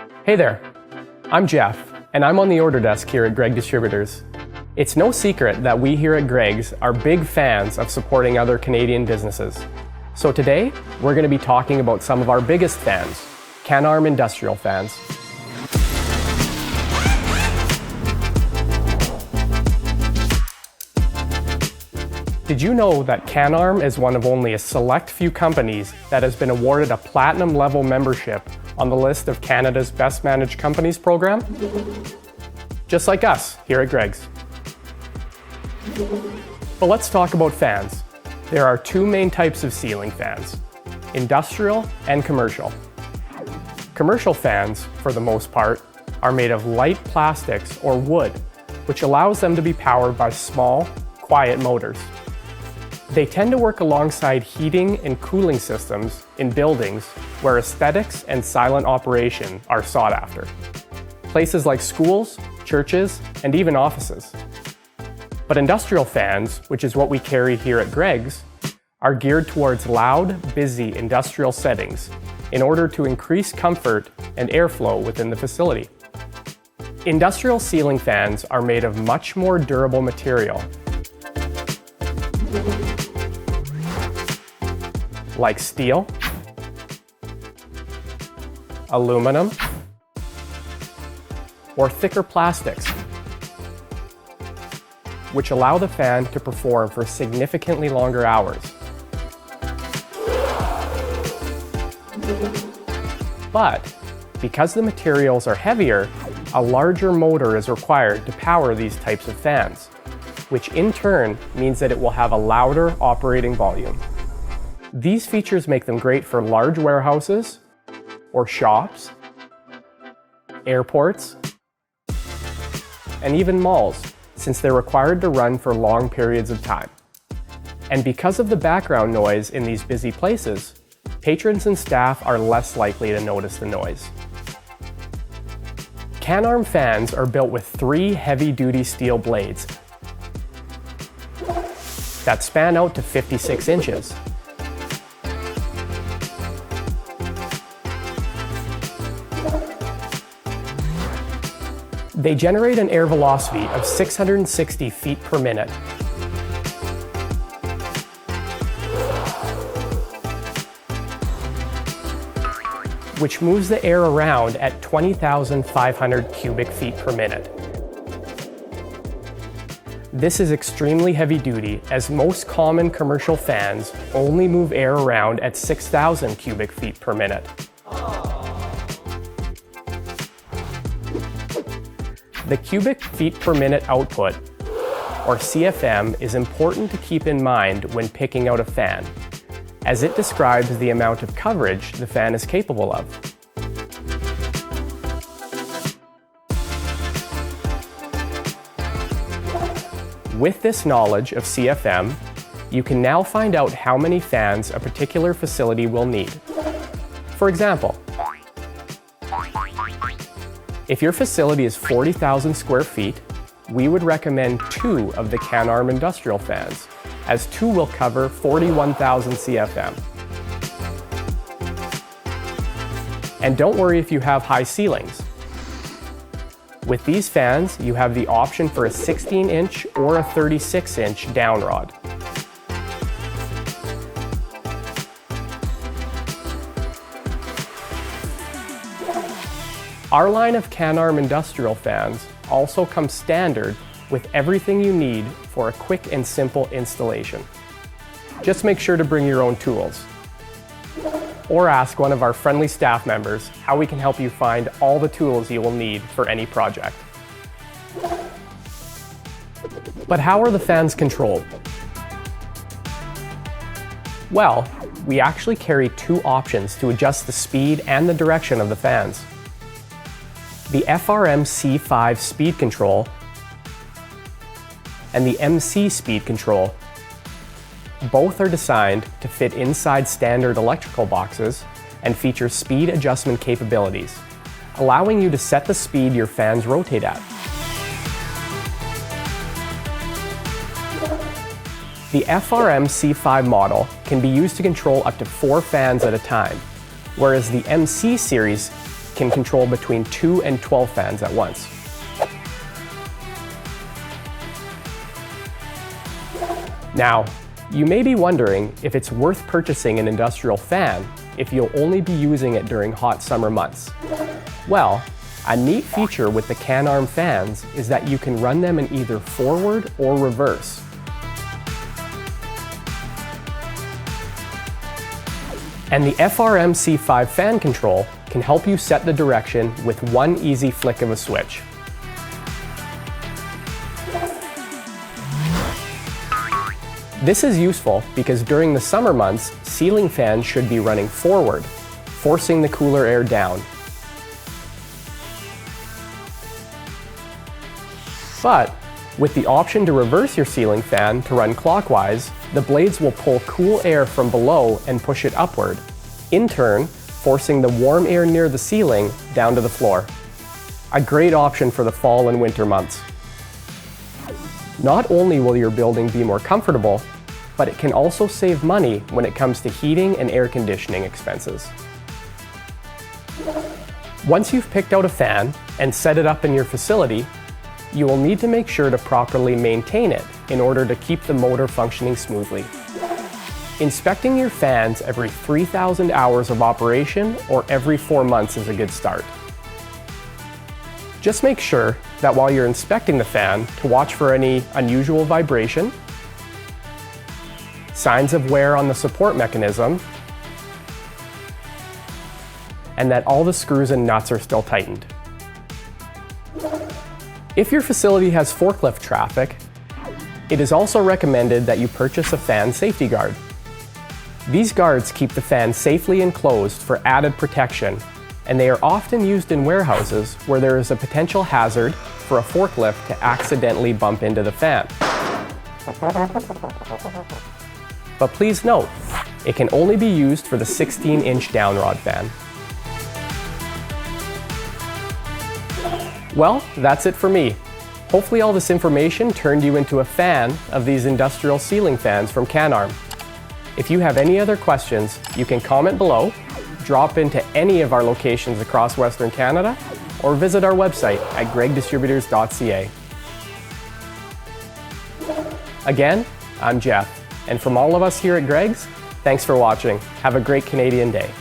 Hey there, I'm Jeff, and I'm on the order desk here at Gregg Distributors. It's no secret that we here at Gregg's are big fans of supporting other Canadian businesses. So today, we're going to be talking about some of our biggest fans, Canarm Industrial fans. Did you know that Canarm is one of only a select few companies that has been awarded a platinum level membership on the list of Canada's Best Managed Companies program? Just like us here at Gregg's. But let's talk about fans. There are two main types of ceiling fans, industrial and commercial. Commercial fans, for the most part, are made of light plastics or wood, which allows them to be powered by small, quiet motors. They tend to work alongside heating and cooling systems in buildings where aesthetics and silent operation are sought after. Places like schools, churches, and even offices. But industrial fans, which is what we carry here at Gregg's, are geared towards loud, busy industrial settings in order to increase comfort and airflow within the facility. Industrial ceiling fans are made of much more durable material, like steel, aluminum, or thicker plastics, which allow the fan to perform for significantly longer hours. But because the materials are heavier, a larger motor is required to power these types of fans, which in turn means that it will have a louder operating volume. These features make them great for large warehouses or shops, airports, and even malls, since they're required to run for long periods of time. And because of the background noise in these busy places, patrons and staff are less likely to notice the noise. Canarm fans are built with 3 heavy-duty steel blades that span out to 56 inches. They generate an air velocity of 660 feet per minute. Which moves the air around at 20,500 cubic feet per minute. This is extremely heavy duty, as most common commercial fans only move air around at 6,000 cubic feet per minute. The cubic feet per minute output, or CFM, is important to keep in mind when picking out a fan, as it describes the amount of coverage the fan is capable of. With this knowledge of CFM, you can now find out how many fans a particular facility will need. For example, if your facility is 40,000 square feet, we would recommend 2 of the Canarm Industrial fans, as 2 will cover 41,000 CFM. And don't worry if you have high ceilings. With these fans, you have the option for a 16-inch or a 36-inch down rod. Our line of Canarm Industrial fans also comes standard with everything you need for a quick and simple installation. Just make sure to bring your own tools. Or ask one of our friendly staff members how we can help you find all the tools you will need for any project. But how are the fans controlled? Well, we actually carry 2 options to adjust the speed and the direction of the fans. The FRM C5 speed control and the MC speed control. Both are designed to fit inside standard electrical boxes and feature speed adjustment capabilities, allowing you to set the speed your fans rotate at. The FRM C5 model can be used to control up to 4 fans at a time, whereas the MC series can control between 2 and 12 fans at once. Now, you may be wondering if it's worth purchasing an industrial fan if you'll only be using it during hot summer months. Well, a neat feature with the Canarm fans is that you can run them in either forward or reverse. And the FRM C5 fan control can help you set the direction with one easy flick of a switch. This is useful because during the summer months, ceiling fans should be running forward, forcing the cooler air down. But with the option to reverse your ceiling fan to run clockwise, the blades will pull cool air from below and push it upward, in turn forcing the warm air near the ceiling down to the floor. A great option for the fall and winter months. Not only will your building be more comfortable, but it can also save money when it comes to heating and air conditioning expenses. Once you've picked out a fan and set it up in your facility, you will need to make sure to properly maintain it in order to keep the motor functioning smoothly. Inspecting your fans every 3,000 hours of operation or every 4 months is a good start. Just make sure that while you're inspecting the fan to watch for any unusual vibration, signs of wear on the support mechanism, and that all the screws and nuts are still tightened. If your facility has forklift traffic, it is also recommended that you purchase a fan safety guard. These guards keep the fan safely enclosed for added protection, and they are often used in warehouses where there is a potential hazard for a forklift to accidentally bump into the fan. But please note, it can only be used for the 16-inch downrod fan. Well, that's it for me. Hopefully all this information turned you into a fan of these industrial ceiling fans from Canarm. If you have any other questions, you can comment below, drop into any of our locations across Western Canada, or visit our website at greggdistributors.ca. Again, I'm Jeff, and from all of us here at Gregg's, thanks for watching. Have a great Canadian day.